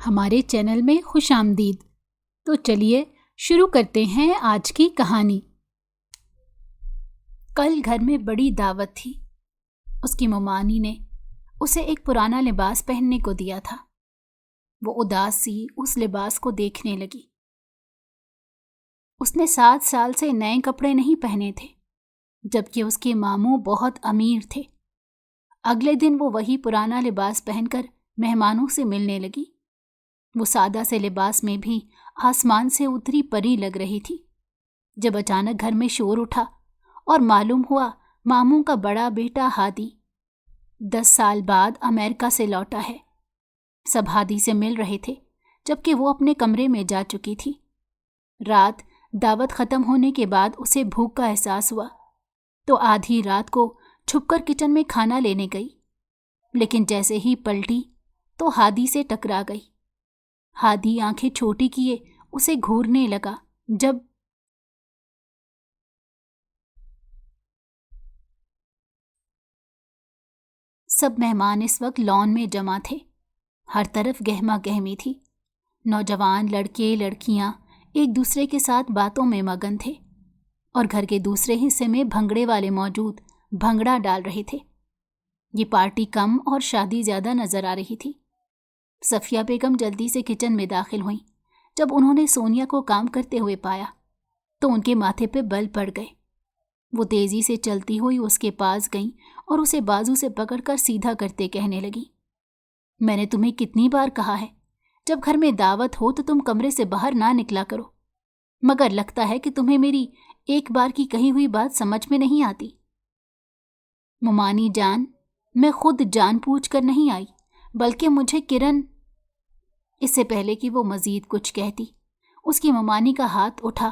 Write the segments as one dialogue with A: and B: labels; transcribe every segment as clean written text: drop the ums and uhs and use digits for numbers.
A: ہمارے چینل میں خوش آمدید۔ تو چلیے شروع کرتے ہیں آج کی کہانی۔ کل گھر میں بڑی دعوت تھی۔ اس کی ممانی نے اسے ایک پرانا لباس پہننے کو دیا تھا۔ وہ اداس سی اس لباس کو دیکھنے لگی۔ اس نے 7 سال سے نئے کپڑے نہیں پہنے تھے، جبکہ اس کے ماموں بہت امیر تھے۔ اگلے دن وہ وہی پرانا لباس پہن کر مہمانوں سے ملنے لگی۔ وہ سادہ سے لباس میں بھی آسمان سے اتری پری لگ رہی تھی، جب اچانک گھر میں شور اٹھا اور معلوم ہوا ماموں کا بڑا بیٹا ہادی 10 سال بعد امریکہ سے لوٹا ہے۔ سب ہادی سے مل رہے تھے، جبکہ وہ اپنے کمرے میں جا چکی تھی۔ رات دعوت ختم ہونے کے بعد اسے بھوک کا احساس ہوا، تو آدھی رات کو چھپ کر کچن میں کھانا لینے گئی، لیکن جیسے ہی پلٹی تو ہادی سے ٹکرا گئی۔ ہادی آنکھیں چھوٹی کیے اسے گھورنے لگا۔ جب سب مہمان اس وقت لان میں جمع تھے، ہر طرف گہما گہمی تھی۔ نوجوان لڑکے لڑکیاں ایک دوسرے کے ساتھ باتوں میں مگن تھے، اور گھر کے دوسرے حصے میں بھنگڑے والے موجود بھنگڑا ڈال رہے تھے۔ یہ پارٹی کم اور شادی زیادہ نظر آ رہی تھی۔ صفیہ بیگم جلدی سے کچن میں داخل ہوئیں۔ جب انہوں نے سونیا کو کام کرتے ہوئے پایا تو ان کے ماتھے پہ بل پڑ گئے۔ وہ تیزی سے چلتی ہوئی اس کے پاس گئیں اور اسے بازو سے پکڑ کر سیدھا کرتے کہنے لگیں، میں نے تمہیں کتنی بار کہا ہے، جب گھر میں دعوت ہو تو تم کمرے سے باہر نہ نکلا کرو، مگر لگتا ہے کہ تمہیں میری ایک بار کی کہی ہوئی بات سمجھ میں نہیں آتی۔ ممانی جان، میں خود جان پوچھ کر نہیں آئی، بلکہ مجھے کرن۔ اس سے پہلے کہ وہ مزید کچھ کہتی، اس کی ممانی کا ہاتھ اٹھا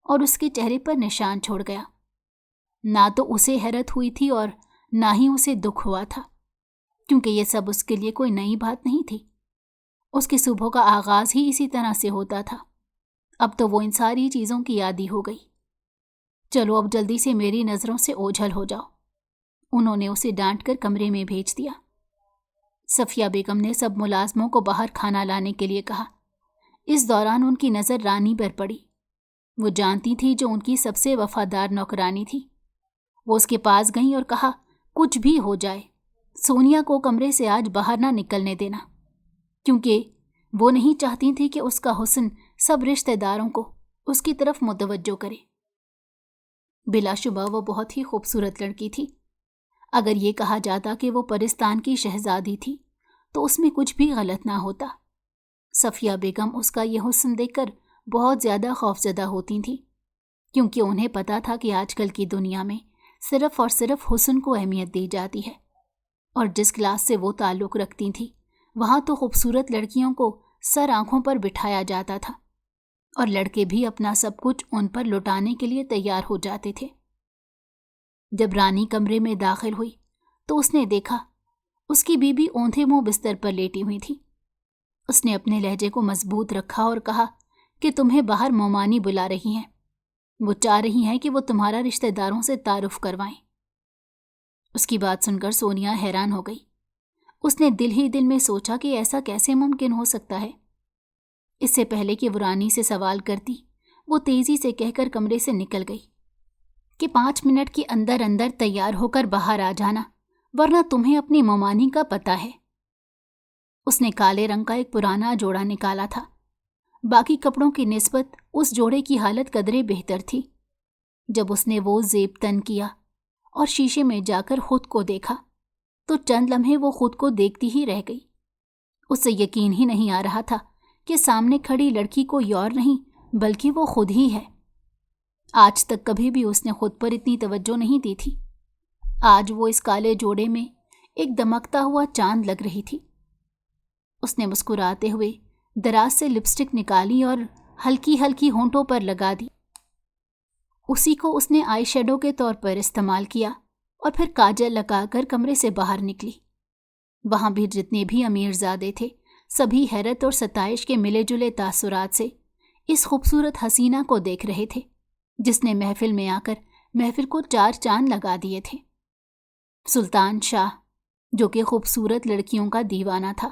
A: اور اس کے چہرے پر نشان چھوڑ گیا۔ نہ تو اسے حیرت ہوئی تھی اور نہ ہی اسے دکھ ہوا تھا، کیونکہ یہ سب اس کے لیے کوئی نئی بات نہیں تھی۔ اس کی صبح کا آغاز ہی اسی طرح سے ہوتا تھا۔ اب تو وہ ان ساری چیزوں کی عادی ہو گئی۔ چلو اب جلدی سے میری نظروں سے اوجھل ہو جاؤ، انہوں نے اسے ڈانٹ کر کمرے میں بھیج دیا۔ صفیہ بیگم نے سب ملازموں کو باہر کھانا لانے کے لیے کہا۔ اس دوران ان کی نظر رانی پر پڑی۔ وہ جانتی تھی جو ان کی سب سے وفادار نوکرانی تھی۔ وہ اس کے پاس گئیں اور کہا، کچھ بھی ہو جائے سونیا کو کمرے سے آج باہر نہ نکلنے دینا، کیونکہ وہ نہیں چاہتی تھی کہ اس کا حسن سب رشتہ داروں کو اس کی طرف متوجہ کرے۔ بلا شبہ وہ بہت ہی خوبصورت لڑکی تھی۔ اگر یہ کہا جاتا کہ وہ پرستان کی شہزادی تھی تو اس میں کچھ بھی غلط نہ ہوتا۔ صفیہ بیگم اس کا یہ حسن دیکھ کر بہت زیادہ خوفزدہ ہوتی تھیں، کیونکہ انہیں پتا تھا کہ آج کل کی دنیا میں صرف اور صرف حسن کو اہمیت دی جاتی ہے، اور جس کلاس سے وہ تعلق رکھتی تھیں وہاں تو خوبصورت لڑکیوں کو سر آنکھوں پر بٹھایا جاتا تھا، اور لڑکے بھی اپنا سب کچھ ان پر لٹانے کے لیے تیار ہو جاتے تھے۔ جب رانی کمرے میں داخل ہوئی تو اس نے دیکھا اس کی بیوی اوندھے منہ بستر پر لیٹی ہوئی تھی۔ اس نے اپنے لہجے کو مضبوط رکھا اور کہا کہ تمہیں باہر ممانی بلا رہی ہیں، وہ چاہ رہی ہیں کہ وہ تمہارا رشتہ داروں سے تعارف کروائیں۔ اس کی بات سن کر سونیا حیران ہو گئی۔ اس نے دل ہی دل میں سوچا کہ ایسا کیسے ممکن ہو سکتا ہے۔ اس سے پہلے کہ وہ رانی سے سوال کرتی، وہ تیزی سے کہہ کر کمرے سے نکل گئی کہ 5 منٹ کے اندر اندر تیار ہو کر باہر آ جانا، ورنہ تمہیں اپنی ممانی کا پتہ ہے۔ اس نے کالے رنگ کا ایک پرانا جوڑا نکالا تھا۔ باقی کپڑوں کی نسبت اس جوڑے کی حالت قدرے بہتر تھی۔ جب اس نے وہ زیب تن کیا اور شیشے میں جا کر خود کو دیکھا تو چند لمحے وہ خود کو دیکھتی ہی رہ گئی۔ اسے یقین ہی نہیں آ رہا تھا کہ سامنے کھڑی لڑکی کوئی اور نہیں بلکہ وہ خود ہی ہے۔ آج تک کبھی بھی اس نے خود پر اتنی توجہ نہیں دی تھی۔ آج وہ اس کالے جوڑے میں ایک دمکتا ہوا چاند لگ رہی تھی۔ اس نے مسکراتے ہوئے دراز سے لپسٹک نکالی اور ہلکی ہلکی ہونٹوں پر لگا دی۔ اسی کو اس نے آئی شیڈو کے طور پر استعمال کیا اور پھر کاجل لگا کر کمرے سے باہر نکلی۔ وہاں بھی جتنے بھی امیر زادے تھے سبھی حیرت اور ستائش کے ملے جلے تاثرات سے اس خوبصورت حسینہ کو دیکھ رہے تھے، جس نے محفل میں آ کر محفل کو 4 چاند لگا دیے تھے۔ سلطان شاہ، جو کہ خوبصورت لڑکیوں کا دیوانہ تھا،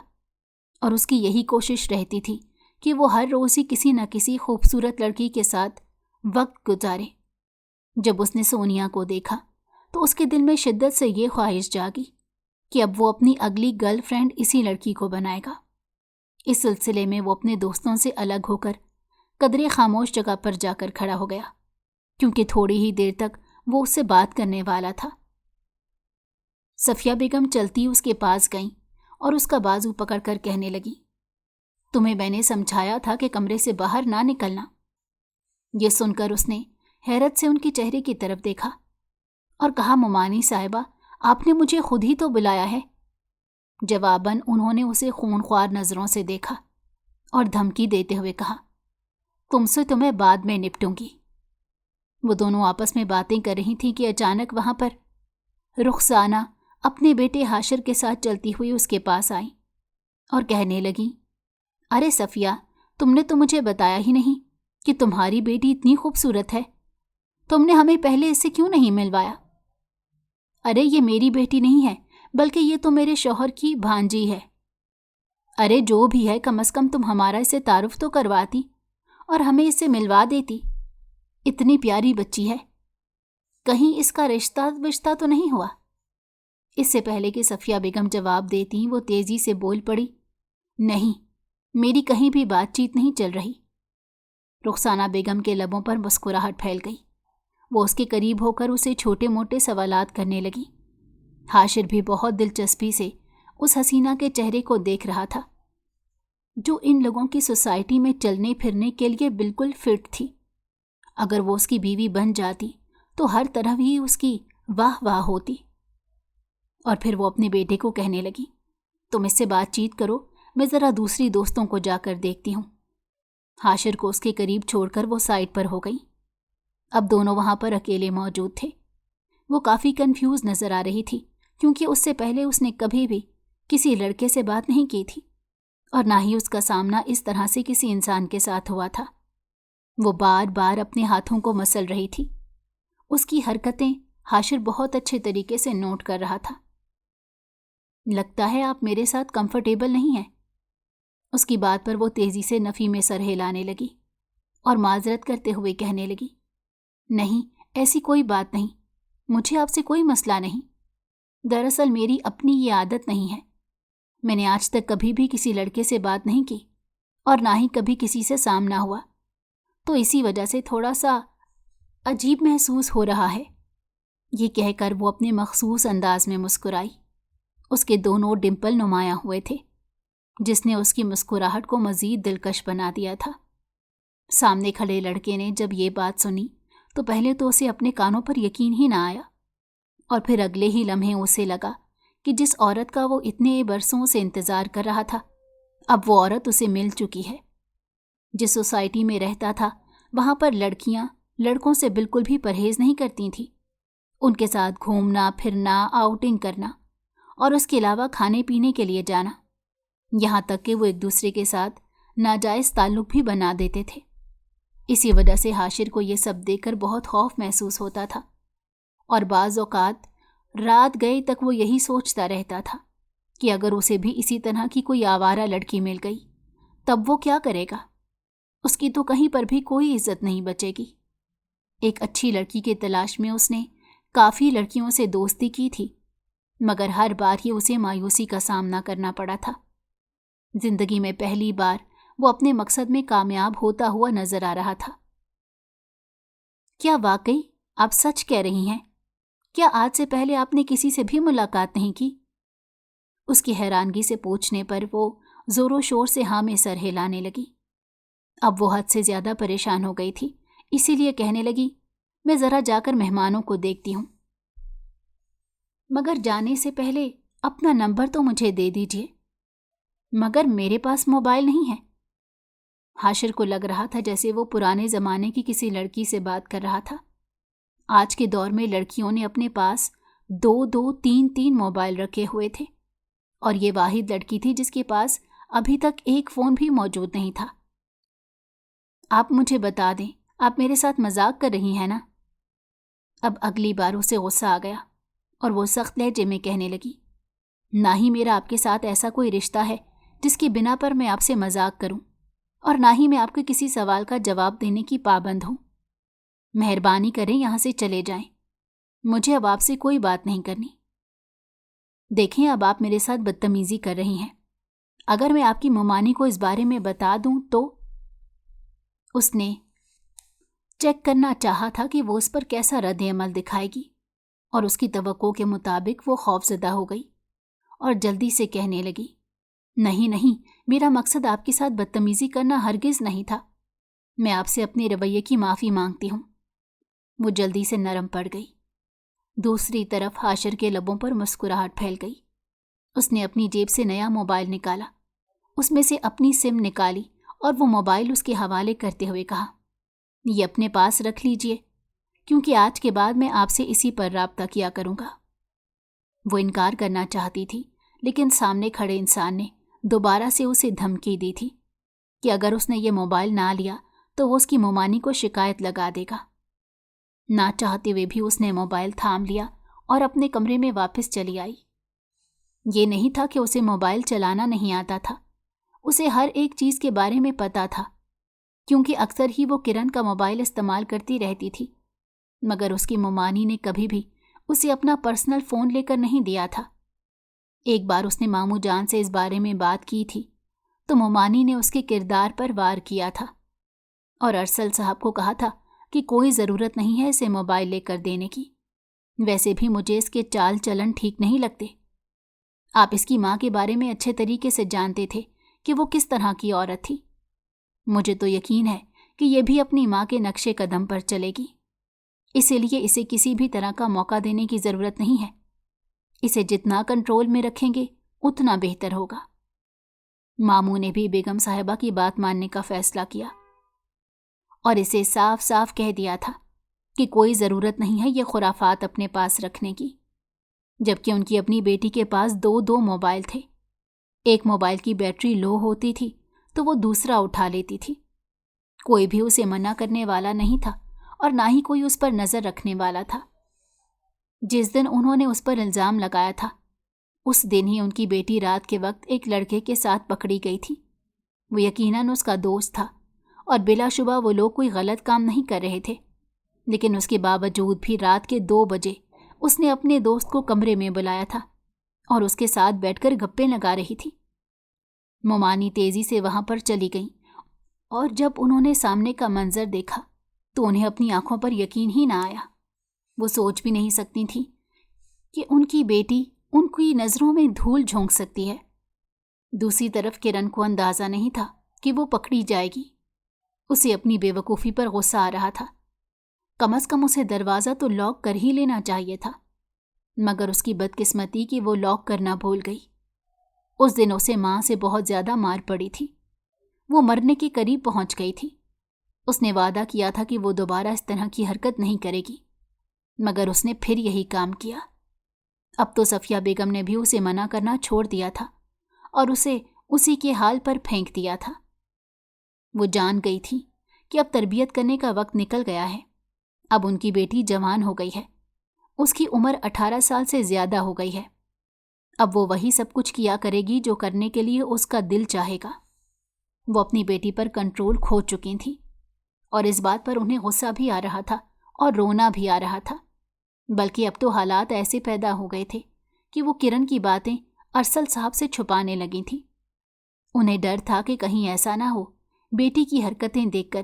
A: اور اس کی یہی کوشش رہتی تھی کہ وہ ہر روز ہی کسی نہ کسی خوبصورت لڑکی کے ساتھ وقت گزارے۔ جب اس نے سونیا کو دیکھا تو اس کے دل میں شدت سے یہ خواہش جاگی کہ اب وہ اپنی اگلی گرل فرینڈ اسی لڑکی کو بنائے گا۔ اس سلسلے میں وہ اپنے دوستوں سے الگ ہو کر قدرے خاموش جگہ پر جا کر کھڑا ہو گیا، کیونکہ تھوڑی ہی دیر تک وہ اس سے بات کرنے والا تھا۔ صفیہ بیگم چلتی اس کے پاس گئیں اور اس کا بازو پکڑ کر کہنے لگی، تمہیں میں نے سمجھایا تھا کہ کمرے سے باہر نہ نکلنا۔ یہ سن کر اس نے حیرت سے ان کے چہرے کی طرف دیکھا اور کہا، ممانی صاحبہ، آپ نے مجھے خود ہی تو بلایا ہے۔ جواباً انہوں نے اسے خونخوار نظروں سے دیکھا اور دھمکی دیتے ہوئے کہا، تم سے تو میں بعد میں نپٹوں گی۔ وہ دونوں آپس میں باتیں کر رہی تھیں کہ اچانک وہاں پر رخسانہ اپنے بیٹے حاشر کے ساتھ چلتی ہوئی اس کے پاس آئی اور کہنے لگی، ارے صفیہ، تم نے تو مجھے بتایا ہی نہیں کہ تمہاری بیٹی اتنی خوبصورت ہے۔ تم نے ہمیں پہلے اس سے کیوں نہیں ملوایا؟ ارے یہ میری بیٹی نہیں ہے، بلکہ یہ تو میرے شوہر کی بھانجی ہے۔ ارے جو بھی ہے، کم از کم تم ہمارا اسے تعارف تو کرواتی اور ہمیں اس سے ملوا دیتی۔ اتنی پیاری بچی ہے، کہیں اس کا رشتہ تو نہیں ہوا؟ اس سے پہلے کہ صفیہ بیگم جواب دیتی وہ تیزی سے بول پڑی، نہیں، میری کہیں بھی بات چیت نہیں چل رہی۔ رخسانہ بیگم کے لبوں پر مسکراہٹ پھیل گئی۔ وہ اس کے قریب ہو کر اسے چھوٹے موٹے سوالات کرنے لگی۔ حاشر بھی بہت دلچسپی سے اس حسینہ کے چہرے کو دیکھ رہا تھا جو ان لوگوں کی سوسائٹی میں چلنے پھرنے کے لیے بالکل فٹ تھی۔ اگر وہ اس کی بیوی بن جاتی تو ہر طرح ہی اس کی واہ واہ ہوتی۔ اور پھر وہ اپنے بیٹے کو کہنے لگی، تم اس سے بات چیت کرو، میں ذرا دوسری دوستوں کو جا کر دیکھتی ہوں۔ حاشر کو اس کے قریب چھوڑ کر وہ سائڈ پر ہو گئی۔ اب دونوں وہاں پر اکیلے موجود تھے۔ وہ کافی کنفیوز نظر آ رہی تھی، کیونکہ اس سے پہلے اس نے کبھی بھی کسی لڑکے سے بات نہیں کی تھی اور نہ ہی اس کا سامنا اس طرح سے کسی انسان کے ساتھ ہوا تھا۔ وہ بار بار اپنے ہاتھوں کو مسل رہی تھی۔ اس کی حرکتیں حاشر بہت اچھے طریقے سے نوٹ کر رہا تھا۔ لگتا ہے آپ میرے ساتھ کمفرٹیبل نہیں ہیں۔ اس کی بات پر وہ تیزی سے نفی میں سر ہلانے لگی اور معذرت کرتے ہوئے کہنے لگی، نہیں، ایسی کوئی بات نہیں، مجھے آپ سے کوئی مسئلہ نہیں۔ دراصل میری اپنی یہ عادت نہیں ہے۔ میں نے آج تک کبھی بھی کسی لڑکے سے بات نہیں کی اور نہ ہی کبھی کسی سے سامنا ہوا، تو اسی وجہ سے تھوڑا سا عجیب محسوس ہو رہا ہے۔ یہ کہہ کر وہ اپنے مخصوص انداز میں مسکرائی۔ اس کے دونوں ڈمپل نمایاں ہوئے تھے، جس نے اس کی مسکراہٹ کو مزید دلکش بنا دیا تھا۔ سامنے کھڑے لڑکے نے جب یہ بات سنی تو پہلے تو اسے اپنے کانوں پر یقین ہی نہ آیا، اور پھر اگلے ہی لمحے اسے لگا کہ جس عورت کا وہ اتنے برسوں سے انتظار کر رہا تھا، اب وہ عورت اسے مل چکی ہے۔ جس سوسائٹی میں رہتا تھا وہاں پر لڑکیاں لڑکوں سے بالکل بھی پرہیز نہیں کرتی تھیں۔ ان کے ساتھ گھومنا پھرنا، آؤٹنگ کرنا اور اس کے علاوہ کھانے پینے کے لیے جانا، یہاں تک کہ وہ ایک دوسرے کے ساتھ ناجائز تعلق بھی بنا دیتے تھے۔ اسی وجہ سے حاشر کو یہ سب دیکھ کر بہت خوف محسوس ہوتا تھا اور بعض اوقات رات گئے تک وہ یہی سوچتا رہتا تھا کہ اگر اسے بھی اسی طرح کی کوئی آوارہ لڑکی مل گئی تب وہ کیا کرے گا؟ اس کی تو کہیں پر بھی کوئی عزت نہیں بچے گی۔ ایک اچھی لڑکی کی تلاش میں اس نے کافی لڑکیوں سے دوستی کی تھی، مگر ہر بار ہی اسے مایوسی کا سامنا کرنا پڑا تھا۔ زندگی میں پہلی بار وہ اپنے مقصد میں کامیاب ہوتا ہوا نظر آ رہا تھا۔ کیا واقعی آپ سچ کہہ رہی ہیں؟ کیا آج سے پہلے آپ نے کسی سے بھی ملاقات نہیں کی؟ اس کی حیرانگی سے پوچھنے پر وہ زور و شور سے ہاں میں سر ہلانے لگی۔ اب وہ حد سے زیادہ پریشان ہو گئی تھی، اسی لیے کہنے لگی، میں ذرا جا کر مہمانوں کو دیکھتی ہوں، مگر جانے سے پہلے اپنا نمبر تو مجھے دے دیجیے۔ مگر میرے پاس موبائل نہیں ہے۔ حاشر کو لگ رہا تھا جیسے وہ پرانے زمانے کی کسی لڑکی سے بات کر رہا تھا۔ آج کے دور میں لڑکیوں نے اپنے پاس 2 3 موبائل رکھے ہوئے تھے، اور یہ واحد لڑکی تھی جس کے پاس ابھی تک ایک فون بھی موجود نہیں تھا۔ آپ مجھے بتا دیں، آپ میرے ساتھ مذاق کر رہی ہیں نا؟ اب اگلی بار اسے غصہ آ گیا اور وہ سخت لہجے میں کہنے لگی، نہ ہی میرا آپ کے ساتھ ایسا کوئی رشتہ ہے جس کی بنا پر میں آپ سے مذاق کروں، اور نہ ہی میں آپ کے کسی سوال کا جواب دینے کی پابند ہوں۔ مہربانی کریں یہاں سے چلے جائیں، مجھے اب آپ سے کوئی بات نہیں کرنی۔ دیکھیں اب آپ میرے ساتھ بدتمیزی کر رہی ہیں، اگر میں آپ کی ممانی کو اس بارے میں بتا دوں تو۔ اس نے چیک کرنا چاہا تھا کہ وہ اس پر کیسا رد عمل دکھائے گی، اور اس کی توقع کے مطابق وہ خوفزدہ ہو گئی اور جلدی سے کہنے لگی، نہیں نہیں، میرا مقصد آپ کے ساتھ بدتمیزی کرنا ہرگز نہیں تھا، میں آپ سے اپنے رویے کی معافی مانگتی ہوں۔ وہ جلدی سے نرم پڑ گئی۔ دوسری طرف حاشر کے لبوں پر مسکراہٹ پھیل گئی۔ اس نے اپنی جیب سے نیا موبائل نکالا، اس میں سے اپنی سم نکالی اور وہ موبائل اس کے حوالے کرتے ہوئے کہا، یہ اپنے پاس رکھ لیجئے، کیونکہ آج کے بعد میں آپ سے اسی پر رابطہ کیا کروں گا۔ وہ انکار کرنا چاہتی تھی، لیکن سامنے کھڑے انسان نے دوبارہ سے اسے دھمکی دی تھی کہ اگر اس نے یہ موبائل نہ لیا تو وہ اس کی ممانی کو شکایت لگا دے گا۔ نہ چاہتے ہوئے بھی اس نے موبائل تھام لیا اور اپنے کمرے میں واپس چلی آئی۔ یہ نہیں تھا کہ اسے موبائل چلانا نہیں آتا تھا، اسے ہر ایک چیز کے بارے میں پتا تھا، کیونکہ اکثر ہی وہ کرن کا موبائل استعمال کرتی رہتی تھی، مگر اس کی ممانی نے کبھی بھی اسے اپنا پرسنل فون لے کر نہیں دیا تھا۔ ایک بار اس نے ماموں جان سے اس بارے میں بات کی تھی تو ممانی نے اس کے کردار پر وار کیا تھا اور ارسل صاحب کو کہا تھا کہ کوئی ضرورت نہیں ہے اسے موبائل لے کر دینے کی، ویسے بھی مجھے اس کے چال چلن ٹھیک نہیں لگتے۔ آپ اس کی ماں کے بارے میں اچھے طریقے سے جانتے تھے کہ وہ کس طرح کی عورت تھی، مجھے تو یقین ہے کہ یہ بھی اپنی ماں کے نقشے قدم پر چلے گی، اسی لیے اسے کسی بھی طرح کا موقع دینے کی ضرورت نہیں ہے، اسے جتنا کنٹرول میں رکھیں گے اتنا بہتر ہوگا۔ ماموں نے بھی بیگم صاحبہ کی بات ماننے کا فیصلہ کیا اور اسے صاف صاف کہہ دیا تھا کہ کوئی ضرورت نہیں ہے یہ خرافات اپنے پاس رکھنے کی، جبکہ ان کی اپنی بیٹی کے پاس دو موبائل تھے۔ ایک موبائل کی بیٹری لو ہوتی تھی تو وہ دوسرا اٹھا لیتی تھی، کوئی بھی اسے منع کرنے والا نہیں تھا اور نہ ہی کوئی اس پر نظر رکھنے والا تھا۔ جس دن انہوں نے اس پر الزام لگایا تھا اس دن ہی ان کی بیٹی رات کے وقت ایک لڑکے کے ساتھ پکڑی گئی تھی۔ وہ یقیناً اس کا دوست تھا اور بلا شبہ وہ لوگ کوئی غلط کام نہیں کر رہے تھے، لیکن اس کے باوجود بھی رات کے 2 بجے اس نے اپنے دوست کو کمرے میں بلایا تھا اور اس کے ساتھ بیٹھ کر گپیں لگا رہی تھی۔ ممانی تیزی سے وہاں پر چلی گئیں اور جب انہوں نے سامنے کا منظر دیکھا تو انہیں اپنی آنکھوں پر یقین ہی نہ آیا۔ وہ سوچ بھی نہیں سکتی تھی کہ ان کی بیٹی ان کی نظروں میں دھول جھونک سکتی ہے۔ دوسری طرف کرن کو اندازہ نہیں تھا کہ وہ پکڑی جائے گی، اسے اپنی بے وقوفی پر غصہ آ رہا تھا۔ کم از کم اسے دروازہ تو لاک کر ہی لینا چاہیے تھا، مگر اس کی بدقسمتی کہ وہ لاک کرنا بھول گئی۔ اس دن اسے ماں سے بہت زیادہ مار پڑی تھی، وہ مرنے کے قریب پہنچ گئی تھی۔ اس نے وعدہ کیا تھا کہ وہ دوبارہ اس طرح کی حرکت نہیں کرے گی، مگر اس نے پھر یہی کام کیا۔ اب تو صفیہ بیگم نے بھی اسے منع کرنا چھوڑ دیا تھا اور اسے اسی کے حال پر پھینک دیا تھا۔ وہ جان گئی تھی کہ اب تربیت کرنے کا وقت نکل گیا ہے، اب ان کی بیٹی جوان ہو گئی ہے، اس کی عمر 18 سال سے زیادہ ہو گئی ہے، اب وہ وہی سب کچھ کیا کرے گی جو کرنے کے لیے اس کا دل چاہے گا۔ وہ اپنی بیٹی پر کنٹرول کھو چکی تھیں اور اس بات پر انہیں غصہ بھی آ رہا تھا اور رونا بھی آ رہا تھا، بلکہ اب تو حالات ایسے پیدا ہو گئے تھے کہ وہ کرن کی باتیں ارسل صاحب سے چھپانے لگی تھیں۔ انہیں ڈر تھا کہ کہیں ایسا نہ ہو بیٹی کی حرکتیں دیکھ کر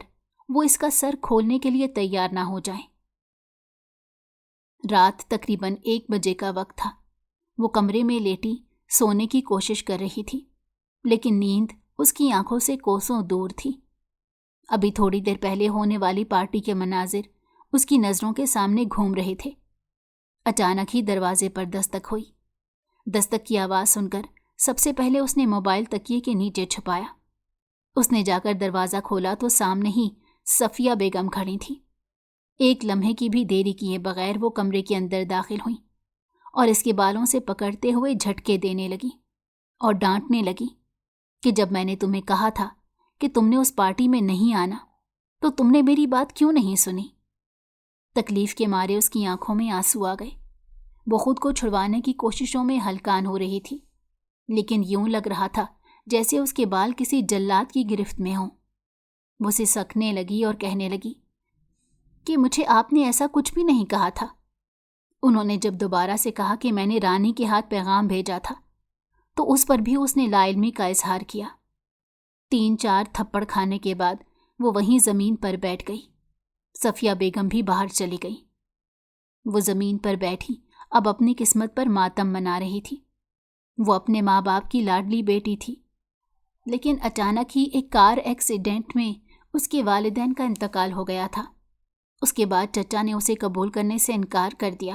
A: وہ اس کا سر کھولنے کے لیے تیار نہ ہو جائیں۔ رات تقریباً 1 بجے کا وقت تھا۔ وہ کمرے میں لیٹی سونے کی کوشش کر رہی تھی، لیکن نیند اس کی آنکھوں سے کوسوں دور تھی۔ ابھی تھوڑی دیر پہلے ہونے والی پارٹی کے مناظر اس کی نظروں کے سامنے گھوم رہے تھے۔ اچانک ہی دروازے پر دستک ہوئی۔ دستک کی آواز سن کر سب سے پہلے اس نے موبائل تکیے کے نیچے چھپایا۔ اس نے جا کر دروازہ کھولا تو سامنے ہی صفیہ بیگم کھڑی تھی۔ ایک لمحے کی بھی دیری کیے بغیر وہ کمرے کے اندر داخل ہوئیں اور اس کے بالوں سے پکڑتے ہوئے جھٹکے دینے لگی اور ڈانٹنے لگی کہ جب میں نے تمہیں کہا تھا کہ تم نے اس پارٹی میں نہیں آنا تو تم نے میری بات کیوں نہیں سنی؟ تکلیف کے مارے اس کی آنکھوں میں آنسو آ گئے۔ وہ خود کو چھڑوانے کی کوششوں میں ہلکان ہو رہی تھی، لیکن یوں لگ رہا تھا جیسے اس کے بال کسی جلاد کی گرفت میں ہوں۔ وہ اسے سکنے لگی اور کہنے لگی کہ مجھے آپ نے ایسا کچھ بھی نہیں کہا تھا۔ انہوں نے جب دوبارہ سے کہا کہ میں نے رانی کے ہاتھ پیغام بھیجا تھا تو اس پر بھی اس نے لا علمی کا اظہار کیا۔ 3-4 تھپڑ کھانے کے بعد وہ وہیں زمین پر بیٹھ گئی۔ صفیہ بیگم بھی باہر چلی گئی۔ وہ زمین پر بیٹھی اب اپنی قسمت پر ماتم منا رہی تھی۔ وہ اپنے ماں باپ کی لاڈلی بیٹی تھی، لیکن اچانک ہی ایک کار ایکسیڈنٹ میں اس کے والدین کا انتقال ہو گیا تھا۔ اس کے بعد چچا نے اسے قبول کرنے سے انکار کر دیا۔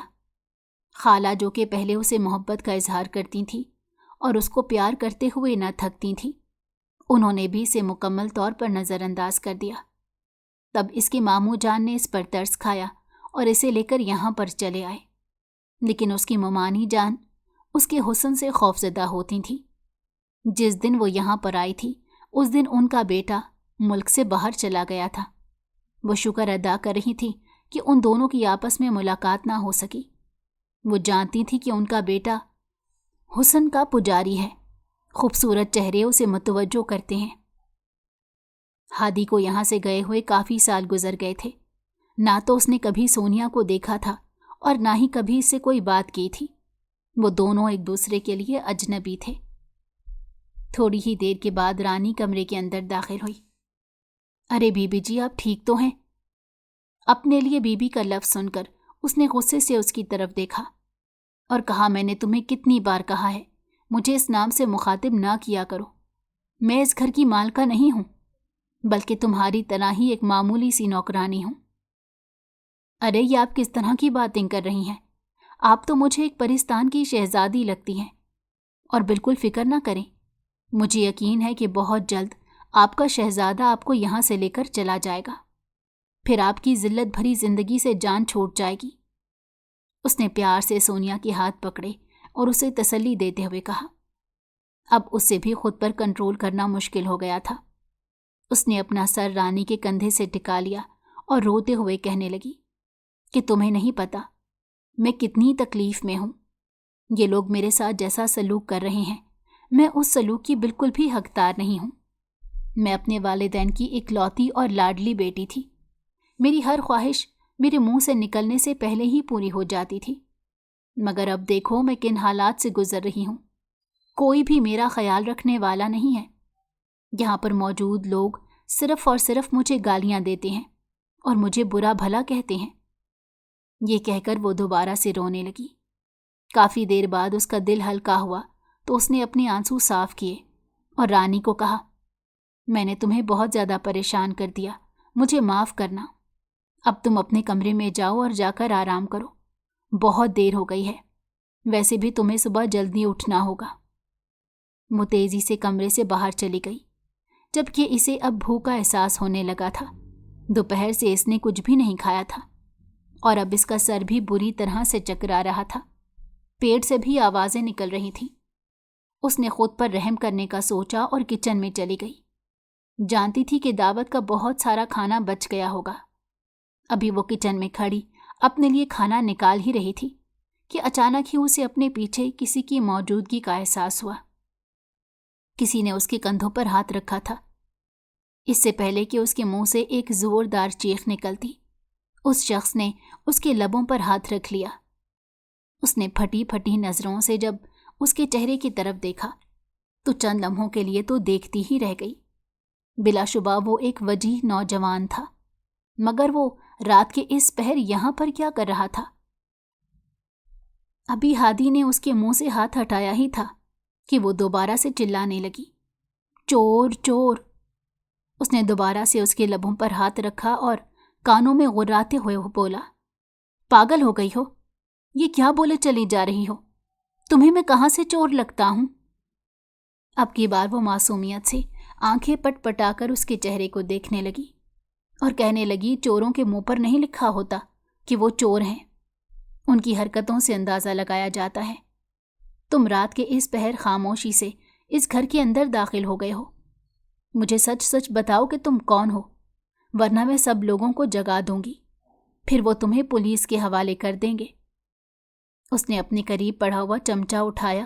A: خالہ جو کہ پہلے اسے محبت کا اظہار کرتی تھیں اور اس کو پیار کرتے ہوئے نہ تھکتی تھیں، انہوں نے بھی اسے مکمل طور پر نظر انداز کر دیا۔ تب اس کے ماموں جان نے اس پر ترس کھایا اور اسے لے کر یہاں پر چلے آئے، لیکن اس کی ممانی جان اس کے حسن سے خوفزدہ ہوتی تھی۔ جس دن وہ یہاں پر آئی تھی اس دن ان کا بیٹا ملک سے باہر چلا گیا تھا۔ وہ شکر ادا کر رہی تھی کہ ان دونوں کی آپس میں ملاقات نہ ہو سکی۔ وہ جانتی تھی کہ ان کا بیٹا حسن کا پجاری ہے، خوبصورت چہرے اسے متوجہ کرتے ہیں۔ ہادی کو یہاں سے گئے ہوئے کافی سال گزر گئے تھے۔ نہ تو اس نے کبھی سونیا کو دیکھا تھا اور نہ ہی کبھی اس سے کوئی بات کی تھی۔ وہ دونوں ایک دوسرے کے لیے اجنبی تھے۔ تھوڑی ہی دیر کے بعد رانی کمرے کے اندر داخل ہوئی۔ ارے بی بی جی، آپ ٹھیک تو ہیں؟ اپنے لیے بی بی کا لفظ سن کر اس نے غصے سے اس کی طرف دیکھا اور کہا، میں نے تمہیں کتنی بار کہا ہے مجھے اس نام سے مخاطب نہ کیا کرو۔ میں اس گھر کی مالکہ نہیں ہوں، بلکہ تمہاری طرح ہی ایک معمولی سی نوکرانی ہوں۔ ارے یہ آپ کس طرح کی باتیں کر رہی ہیں؟ آپ تو مجھے ایک پرستان کی شہزادی لگتی ہیں، اور بالکل فکر نہ کریں، مجھے یقین ہے کہ بہت جلد آپ کا شہزادہ آپ کو یہاں سے لے کر چلا جائے گا، پھر آپ کی ذلت بھری زندگی سے جان چھوٹ جائے گی۔ اس نے پیار سے سونیا کے ہاتھ پکڑے اور اسے تسلی دیتے ہوئے کہا۔ اب اس سے بھی خود پر کنٹرول کرنا مشکل ہو گیا تھا۔ اس نے اپنا سر رانی کے کندھے سے ٹکا لیا اور روتے ہوئے کہنے لگی کہ تمہیں نہیں پتا میں کتنی تکلیف میں ہوں۔ یہ لوگ میرے ساتھ جیسا سلوک کر رہے ہیں، میں اس سلوک کی بالکل بھی حقدار نہیں ہوں۔ میں اپنے والدین کی اکلوتی اور لاڈلی بیٹی تھی۔ میری ہر خواہش میرے منہ سے نکلنے سے پہلے ہی پوری ہو جاتی تھی، مگر اب دیکھو میں کن حالات سے گزر رہی ہوں۔ کوئی بھی میرا خیال رکھنے والا نہیں ہے۔ یہاں پر موجود لوگ صرف اور صرف مجھے گالیاں دیتے ہیں اور مجھے برا بھلا کہتے ہیں۔ یہ کہہ کر وہ دوبارہ سے رونے لگی۔ کافی دیر بعد اس کا دل ہلکا ہوا تو اس نے اپنے آنسو صاف کیے اور رانی کو کہا، میں نے تمہیں بہت زیادہ پریشان کر دیا، مجھے معاف کرنا۔ اب تم اپنے کمرے میں جاؤ اور جا کر آرام کرو، بہت دیر ہو گئی ہے، ویسے بھی تمہیں صبح جلدی اٹھنا ہوگا۔ وہ تیزی سے کمرے سے باہر چلی گئی، جبکہ اسے اب بھوک کا احساس ہونے لگا تھا۔ دوپہر سے اس نے کچھ بھی نہیں کھایا تھا اور اب اس کا سر بھی بری طرح سے چکرا رہا تھا، پیٹ سے بھی آوازیں نکل رہی تھیں۔ اس نے خود پر رحم کرنے کا سوچا اور کچن میں چلی گئی۔ جانتی تھی کہ دعوت کا بہت سارا کھانا بچ گیا ہوگا۔ ابھی وہ کچن میں کھڑی اپنے لیے کھانا نکال ہی رہی تھی کہ اچانک ہی اسے اپنے پیچھے کسی کی موجودگی کا احساس ہوا۔ کسی نے اس کے کندھوں پر ہاتھ رکھا تھا۔ اس سے پہلے کہ اس کے منہ سے ایک زوردار چیخ نکلتی، اس شخص نے اس کے لبوں پر ہاتھ رکھ لیا۔ اس نے پھٹی پھٹی نظروں سے جب اس کے چہرے کی طرف دیکھا تو چند لمحوں کے لیے تو دیکھتی ہی رہ گئی۔ بلا شبہ وہ ایک وجیح نوجوان تھا، مگر وہ رات کے اس پہر یہاں پر کیا کر رہا تھا؟ ابھی ہادی نے اس کے منہ سے ہاتھ ہٹایا ہی تھا کہ وہ دوبارہ سے چلانے لگی، چور چور! اس نے دوبارہ سے اس کے لبوں پر ہاتھ رکھا اور کانوں میں غراتے ہوئے بولا، پاگل ہو گئی ہو؟ یہ کیا بولے چلی جا رہی ہو؟ تمہیں میں کہاں سے چور لگتا ہوں؟ اب کی بار وہ معصومیت سے آنکھیں پٹ پٹا کر اس کے چہرے کو دیکھنے لگی اور کہنے لگی، چوروں کے منہ پر نہیں لکھا ہوتا کہ وہ چور ہیں، ان کی حرکتوں سے اندازہ لگایا جاتا ہے۔ تم رات کے اس پہر خاموشی سے اس گھر کے اندر داخل ہو گئے ہو۔ مجھے سچ سچ بتاؤ کہ تم کون ہو، ورنہ میں سب لوگوں کو جگا دوں گی، پھر وہ تمہیں پولیس کے حوالے کر دیں گے۔ اس نے اپنے قریب پڑا ہوا چمچہ اٹھایا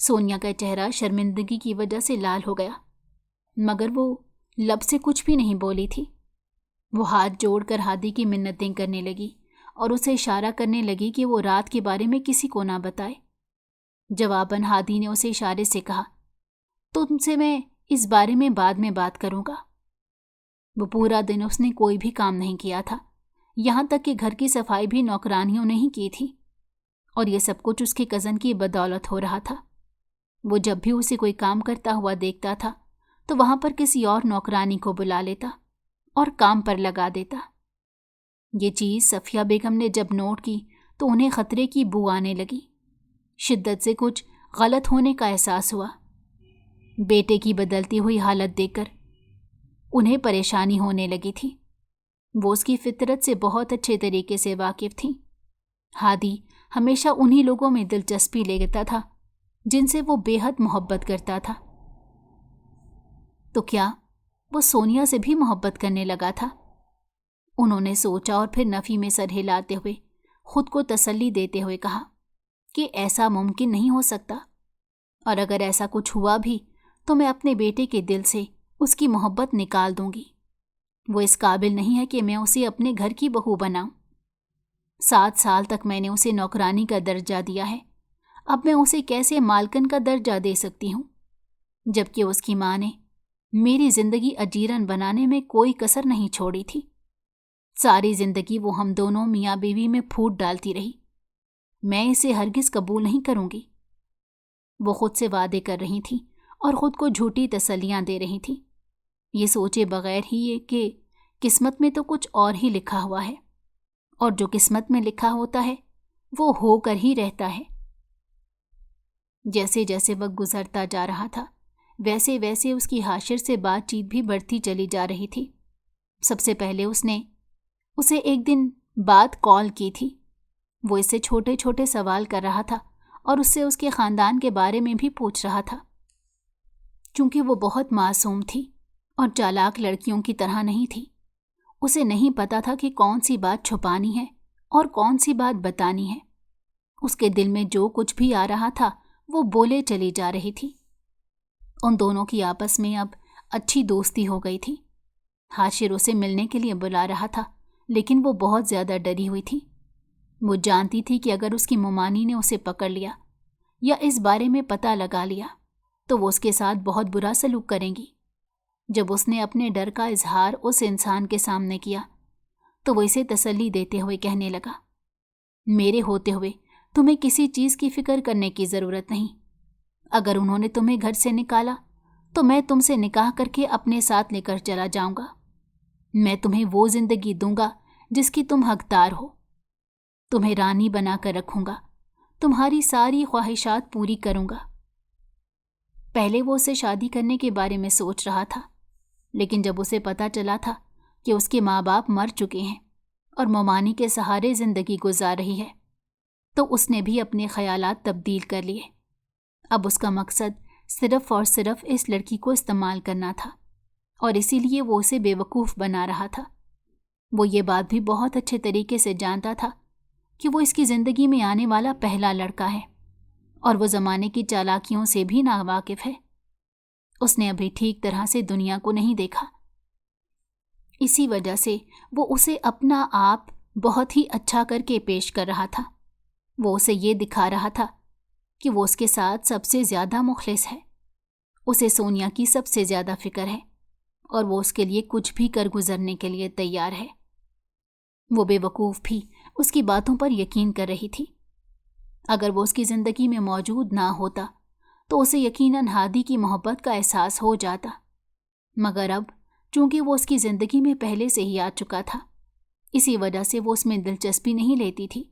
A: سونیا کا چہرہ شرمندگی کی وجہ سے لال ہو گیا، مگر وہ لب سے کچھ بھی نہیں بولی تھی۔ وہ ہاتھ جوڑ کر ہادی کی منتیں کرنے لگی اور اسے اشارہ کرنے لگی کہ وہ رات کے بارے میں کسی کو نہ بتائے۔ جواباً ہادی نے اسے اشارے سے کہا، تم سے میں اس بارے میں بعد میں بات کروں گا۔ وہ پورا دن اس نے کوئی بھی کام نہیں کیا تھا، یہاں تک کہ گھر کی صفائی بھی نوکرانیوں نے ہی کی تھی، اور یہ سب کچھ اس کے کزن کی بدولت ہو رہا تھا۔ وہ جب بھی اسے کوئی کام کرتا ہوا دیکھتا تھا تو وہاں پر کسی اور نوکرانی کو بلا لیتا اور کام پر لگا دیتا۔ یہ چیز صفیہ بیگم نے جب نوٹ کی تو انہیں خطرے کی بو آنے لگی۔ شدت سے کچھ غلط ہونے کا احساس ہوا۔ بیٹے کی بدلتی ہوئی حالت دیکھ کر انہیں پریشانی ہونے لگی تھی۔ وہ اس کی فطرت سے بہت اچھے طریقے سے واقف تھیں۔ ہادی ہمیشہ انہی لوگوں میں دلچسپی لیتا تھا جن سے وہ بے حد محبت کرتا تھا۔ تو کیا وہ سونیا سے بھی محبت کرنے لگا تھا؟ انہوں نے سوچا اور پھر نفی میں سر ہلاتے ہوئے خود کو تسلی دیتے ہوئے کہا کہ ایسا ممکن نہیں ہو سکتا، اور اگر ایسا کچھ ہوا بھی تو میں اپنے بیٹے کے دل سے اس کی محبت نکال دوں گی۔ وہ اس قابل نہیں ہے کہ میں اسے اپنے گھر کی بہو بناؤں۔ 7 سال تک میں نے اسے نوکرانی کا درجہ دیا ہے، اب میں اسے کیسے مالکن کا درجہ دے سکتی ہوں، جبکہ اس کی ماں نے میری زندگی اجیرن بنانے میں کوئی کسر نہیں چھوڑی تھی۔ ساری زندگی وہ ہم دونوں میاں بیوی میں پھوٹ ڈالتی رہی۔ میں اسے ہرگز قبول نہیں کروں گی۔ وہ خود سے وعدے کر رہی تھیں اور خود کو جھوٹی تسلیاں دے رہی تھیں، یہ سوچے بغیر ہی کہ قسمت میں تو کچھ اور ہی لکھا ہوا ہے، اور جو قسمت میں لکھا ہوتا ہے وہ ہو کر ہی رہتا ہے۔ جیسے جیسے وقت گزرتا جا رہا تھا ویسے ویسے اس کی حاشر سے بات چیت بھی بڑھتی چلی جا رہی تھی۔ سب سے پہلے اس نے اسے ایک دن بعد کال کی تھی۔ وہ اس سے چھوٹے چھوٹے سوال کر رہا تھا اور اس سے اس کے خاندان کے بارے میں بھی پوچھ رہا تھا۔ چونکہ وہ بہت معصوم تھی اور چالاک لڑکیوں کی طرح نہیں تھی، اسے نہیں پتا تھا کہ کون سی بات چھپانی ہے اور کون سی بات بتانی ہے۔ اس کے دل میں جو کچھ بھی آ رہا تھا وہ بولے چلی جا رہی تھی۔ ان دونوں کی آپس میں اب اچھی دوستی ہو گئی تھی۔ حاشر اسے ملنے کے لیے بلا رہا تھا، لیکن وہ بہت زیادہ ڈری ہوئی تھی۔ وہ جانتی تھی کہ اگر اس کی ممانی نے اسے پکڑ لیا یا اس بارے میں پتہ لگا لیا تو وہ اس کے ساتھ بہت برا سلوک کریں گی۔ جب اس نے اپنے ڈر کا اظہار اس انسان کے سامنے کیا تو وہ اسے تسلی دیتے ہوئے کہنے لگا، میرے ہوتے ہوئے تمہیں کسی چیز کی فکر کرنے کی ضرورت نہیں۔ اگر انہوں نے تمہیں گھر سے نکالا تو میں تم سے نکاح کر کے اپنے ساتھ لے کر چلا جاؤں گا۔ میں تمہیں وہ زندگی دوں گا جس کی تم حقدار ہو۔ تمہیں رانی بنا کر رکھوں گا، تمہاری ساری خواہشات پوری کروں گا۔ پہلے وہ اسے شادی کرنے کے بارے میں سوچ رہا تھا، لیکن جب اسے پتہ چلا تھا کہ اس کے ماں باپ مر چکے ہیں اور ممانی کے سہارے زندگی گزار رہی ہے تو اس نے بھی اپنے خیالات تبدیل کر لیے۔ اب اس کا مقصد صرف اور صرف اس لڑکی کو استعمال کرنا تھا، اور اسی لیے وہ اسے بے وقوف بنا رہا تھا۔ وہ یہ بات بھی بہت اچھے طریقے سے جانتا تھا کہ وہ اس کی زندگی میں آنے والا پہلا لڑکا ہے اور وہ زمانے کی چالاکیوں سے بھی ناواقف ہے۔ اس نے ابھی ٹھیک طرح سے دنیا کو نہیں دیکھا، اسی وجہ سے وہ اسے اپنا آپ بہت ہی اچھا کر کے پیش کر رہا تھا۔ وہ اسے یہ دکھا رہا تھا کہ وہ اس کے ساتھ سب سے زیادہ مخلص ہے، اسے سونیا کی سب سے زیادہ فکر ہے اور وہ اس کے لیے کچھ بھی کر گزرنے کے لیے تیار ہے۔ وہ بے وقوف بھی اس کی باتوں پر یقین کر رہی تھی۔ اگر وہ اس کی زندگی میں موجود نہ ہوتا تو اسے یقیناً ہادی کی محبت کا احساس ہو جاتا، مگر اب چونکہ وہ اس کی زندگی میں پہلے سے ہی آ چکا تھا، اسی وجہ سے وہ اس میں دلچسپی نہیں لیتی تھی۔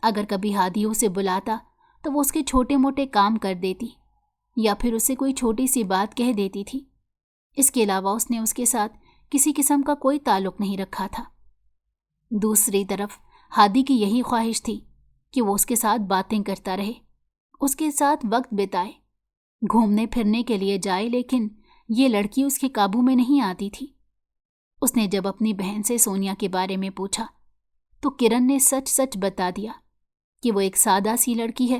A: اگر کبھی ہادی اسے بلاتا تو وہ اس کے چھوٹے موٹے کام کر دیتی یا پھر اسے کوئی چھوٹی سی بات کہہ دیتی تھی۔ اس کے علاوہ اس نے اس کے ساتھ کسی قسم کا کوئی تعلق نہیں رکھا تھا۔ دوسری طرف ہادی کی یہی خواہش تھی کہ وہ اس کے ساتھ باتیں کرتا رہے، اس کے ساتھ وقت بتائے، گھومنے پھرنے کے لیے جائے، لیکن یہ لڑکی اس کے قابو میں نہیں آتی تھی۔ اس نے جب اپنی بہن سے سونیا کے بارے میں پوچھا تو کرن نے سچ سچ بتا دیا کہ وہ ایک سادہ سی لڑکی ہے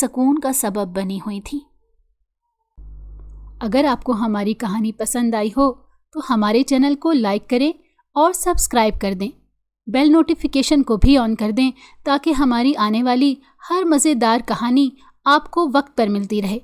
A: سکون کا سبب بنی ہوئی تھیں۔ اگر آپ کو ہماری کہانی پسند آئی ہو تو ہمارے چینل کو لائک کریں اور سبسکرائب کر دیں۔ بیل نوٹیفیکیشن کو بھی آن کر دیں تاکہ ہماری آنے والی ہر مزیدار کہانی آپ کو وقت پر ملتی رہے۔